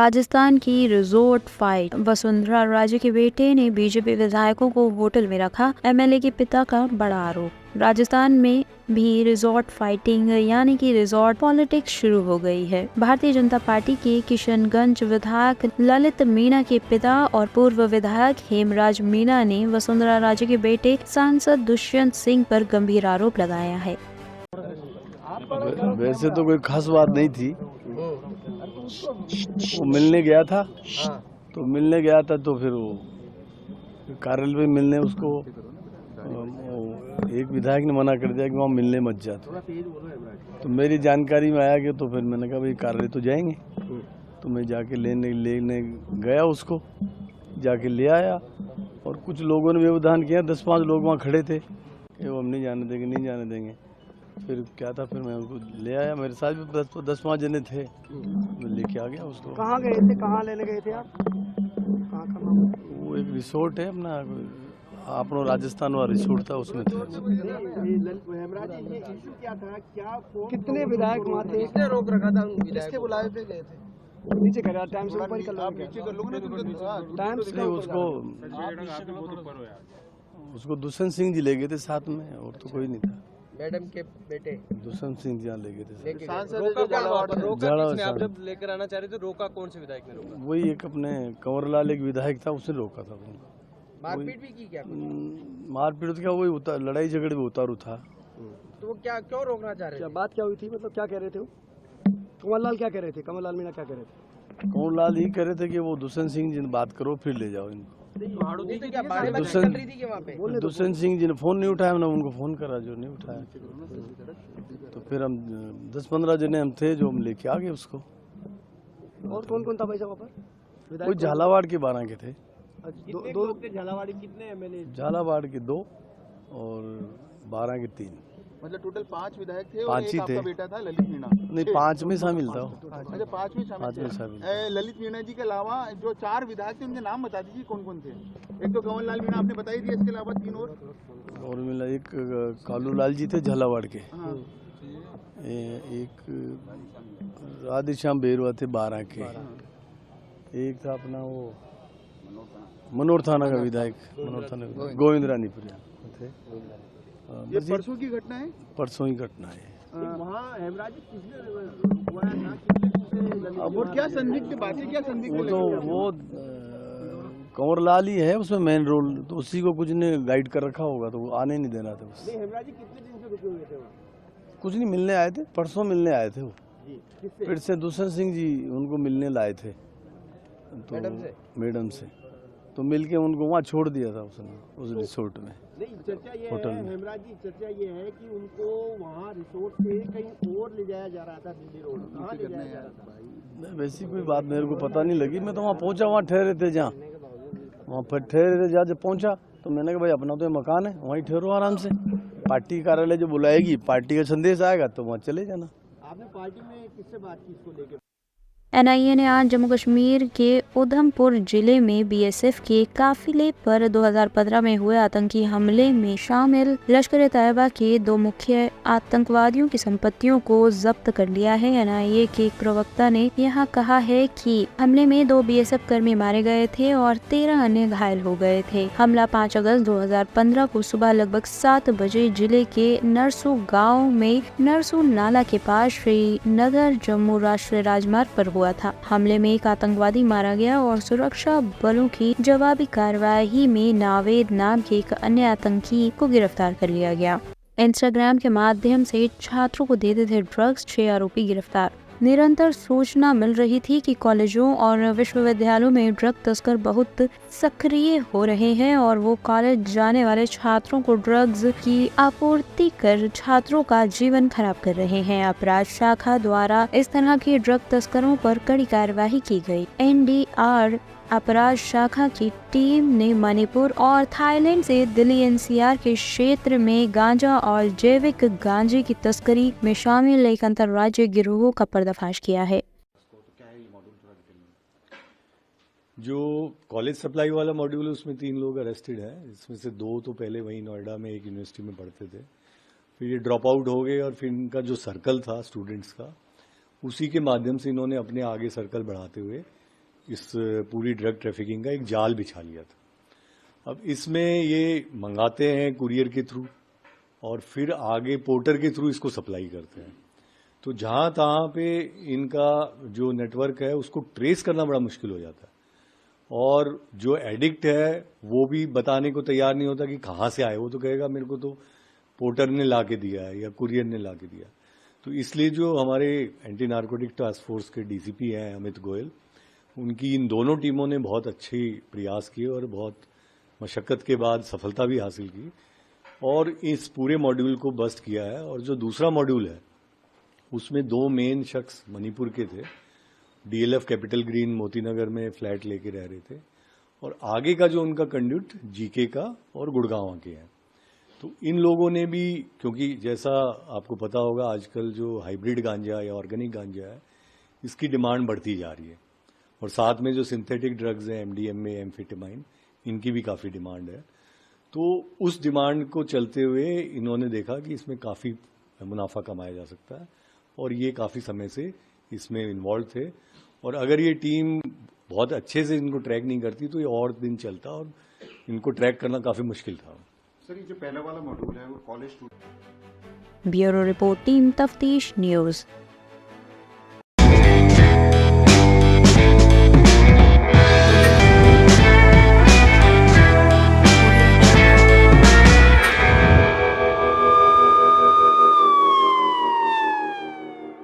राजस्थान की resort fight. Vasundhara Raje के बेटे ने बीजेपी विधायकों को होटल में रखा, एमएलए के पिता का बड़ा आरोप। राजस्थान में भी रिजॉर्ट फाइटिंग यानी कि रिजॉर्ट पॉलिटिक्स शुरू हो गई है। भारतीय जनता पार्टी के किशनगंज विधायक ललित मीणा के पिता और पूर्व विधायक हेमराज मीणा ने वसुंधरा राजे के बेटे सांसद दुष्यंत सिंह पर गंभीर आरोप लगाया है। वैसे तो कोई खास बात नहीं थी। वो मिलने गया था तो फिर वो कार्यालय में मिलने उसको एक विधायक ने मना कर दिया कि वहाँ मिलने मत जा। तो मेरी जानकारी में आया कि तो फिर मैंने कहा भाई कार्यालय तो जाएंगे, तो मैं जाके लेने गया, उसको जाके ले आया। और कुछ लोगों ने व्यवधान किया, 10-5 लोग वहाँ खड़े थे कि वो हम नहीं जाने देंगे। फिर क्या था, फिर मैं उसको ले आया, मेरे साथ भी 10-5 जने थे, मैं लेके आ गया उसको। कहाँ गए थे, कहाँ लेने गए थे आप? कहाँ का नाम? वो एक रिसोर्ट है अपना राजस्थान वाला रिसोर्ट था, उसमें थे। हेमराज जी, ये इशू क्या था? क्या कितने विधायक वहाँ थे? किसने रोक रखा था? किसके बुलाए पे गए थे? नीचे करा, टाइम से ऊपर ही कर लो। नीचे कर लोगे ना, टाइम से उसको दुष्यंत सिंह जी ले गए थे साथ में, और तो कोई नहीं था। मैडम के बेटे दुष्यंत सिंह जी ले गए थे। लेकर आना चाह रहे थे, रोका कौन से विधायक ने रोका? वही एक अपने कंवरलाल एक विधायक था, उसने रोका था। मारपीट भी की क्या? मारपीट तो क्या, वही लड़ाई झगड़े में उतारू था। तो वो क्या क्यों रोकना चाह रहे थे? बात क्या हुई थी, मतलब क्या कह रहे थे? कंवरलाल क्या कह रहे थे? कंवरलाल मीणा क्या कह रहे थे? कंवरलाल ही कह रहे थे कि वो दुष्यंत सिंह जी ने बात करो, फिर ले जाओ इनको। दुष्यंत सिंह जी ने फोन नहीं उठाया, हमने उनको फोन करा, जो नहीं उठाया। तो फिर हम 10-15 जने हम थे, जो हम लेके आ गए उसको। और कौन कौन था भाई साहब वहाँ पर? कोई झालावाड़ के 12 के थे। दो झालावाड़ कितने एमएलए? झालावाड़ के 2 और 12 के 3, मतलब टोटल 5 विधायक थे। 5 ही थे। बेटा था ललित मीणा, नहीं 5 में शामिल था। अच्छा 5 में शामिल थे। ललित मीणा जी के अलावा जो 4 विधायक थे, उनके नाम बता दीजिए कौन कौन थे। एक तो कंवरलाल मीणा आपने बताई थी, इसके अलावा 3 और मिला। एक कालूलाल जी थे झालावाड़ के, एक राधेश्याम बेरवा थे 12 के, एक था अपना वो मनोर थाना का विधायक, गोविंद रानीपुरिया थे। ये परसों की घटना है? परसों ही घटना है। वहाँ हेमराज जी किसने अब वो क्या संदिग्ध बातें, क्या संदिग्ध? वो तो वो कंवरलाल ही है उसमें मेन रोल, तो उसी को कुछ ने गाइड कर रखा होगा, तो वो आने नहीं देना था बस। हेमराज जी कितने दिन से रुके हुए थे वहाँ? कुछ नहीं, मिलने आए थे, परसों मिलने आए थे वो। फिर से दुष्यंत सिंह जी उनको मिलने लाए थे, तो मैडम से तो मिलके उनको वहाँ छोड़ दिया था उसने, उस रिसोर्ट में। नहीं, चर्चा ये होटल है में। हेमराज जी, चर्चा ये है कि उनको वहाँ रिसोर्ट से कहीं और ले जाया जा रहा था, दिल्ली रोड। कहाँ ले जाया जा रहा था? वैसी कोई बात मेरे को पता नहीं लगी। मैं तो वहाँ पहुँचा, वहाँ ठहरे थे, जहाँ वहाँ पर ठहरे थे, जहाँ जब पहुँचा तो मैंने कहा भाई अपना तो ये मकान है, वहीं ठहरो आराम से। पार्टी कार्यालय जो बुलाएगी, पार्टी का संदेश आएगा तो वहाँ चले जाना। आपने पार्टी में किससे बात की इसको लेकर? एनआईए ने आज जम्मू कश्मीर के उधमपुर जिले में बीएसएफ के काफिले पर 2015 में हुए आतंकी हमले में शामिल लश्कर-ए-तैयबा के 2 मुख्य आतंकवादियों की संपत्तियों को जब्त कर लिया है। एनआईए के एक प्रवक्ता ने यहां कहा है कि हमले में 2 बीएसएफ कर्मी मारे गए थे और 13 अन्य घायल हो गए थे। हमला 5 अगस्त 2015 को सुबह लगभग 7 बजे जिले के नरसू गाँव में नरसू नाला के पास श्रीनगर जम्मू राष्ट्रीय राजमार्ग पर हुआ था। हमले में एक आतंकवादी मारा गया और सुरक्षा बलों की जवाबी कार्रवाई में नावेद नाम के एक अन्य आतंकी को गिरफ्तार कर लिया गया। इंस्टाग्राम के माध्यम से छात्रों को देते थे ड्रग्स, 6 आरोपी गिरफ्तार। निरंतर सूचना मिल रही थी कि कॉलेजों और विश्वविद्यालयों में ड्रग तस्कर बहुत सक्रिय हो रहे हैं और वो कॉलेज जाने वाले छात्रों को ड्रग्स की आपूर्ति कर छात्रों का जीवन खराब कर रहे हैं। अपराध शाखा द्वारा इस तरह के ड्रग तस्करों पर कड़ी कार्रवाई की गई। एनडीआर अपराध शाखा की टीम ने मणिपुर और थाईलैंड से दिल्ली एनसीआर के क्षेत्र में गांजा और जैविक गांजे की तस्करी में शामिल एक अंतर्राज्यीय गिरोह का पर्दाफाश किया है। जो कॉलेज सप्लाई वाला मॉड्यूल है उसमें 3 लोग अरेस्टेड हैं, इसमें से 2 तो पहले वहीं नोएडा में एक यूनिवर्सिटी में पढ़ते थे, फिर ये ड्रॉप आउट हो गए और फिर इनका जो सर्कल था स्टूडेंट्स का, उसी के माध्यम से इन्होंने अपने आगे सर्कल बढ़ाते हुए इस पूरी ड्रग ट्रैफिकिंग का एक जाल बिछा लिया था। अब इसमें ये मंगाते हैं कुरियर के थ्रू और फिर आगे पोर्टर के थ्रू इसको सप्लाई करते हैं। तो जहां तहां पे इनका जो नेटवर्क है उसको ट्रेस करना बड़ा मुश्किल हो जाता है और जो एडिक्ट है वो भी बताने को तैयार नहीं होता कि कहाँ से आए। वो तो कहेगा मेरे को तो पोर्टर ने ला के दिया है या कुरियर ने ला के दिया। तो इसलिए जो हमारे एंटी नार्कोटिक टास्क फोर्स के डीसीपी हैं अमित गोयल, उनकी इन दोनों टीमों ने बहुत अच्छी प्रयास किए और बहुत मशक्कत के बाद सफलता भी हासिल की और इस पूरे मॉड्यूल को बस्ट किया है। और जो दूसरा मॉड्यूल है उसमें 2 मेन शख्स मणिपुर के थे, डीएलएफ कैपिटल ग्रीन मोतीनगर में फ्लैट लेके रह रहे थे और आगे का जो उनका कंड्यूट जीके का और गुड़गांव के हैं। तो इन लोगों ने भी, क्योंकि जैसा आपको पता होगा आजकल जो हाइब्रिड गांजा या ऑर्गेनिक गांजा है इसकी डिमांड बढ़ती जा रही है और साथ में जो सिंथेटिक ड्रग्स हैं एमडीएमए, एम्फेटामाइन, इनकी भी काफ़ी डिमांड है। तो उस डिमांड को चलते हुए इन्होंने देखा कि इसमें काफ़ी मुनाफा कमाया जा सकता है और ये काफ़ी समय से इसमें इन्वॉल्व थे और अगर ये टीम बहुत अच्छे से इनको ट्रैक नहीं करती तो ये और दिन चलता और इनको ट्रैक करना काफ़ी मुश्किल था। सर, ये जो पहला वाला मॉड्यूल है वो कॉलेज ब्यूरो रिपोर्ट, टीम तफ्तीश न्यूज़।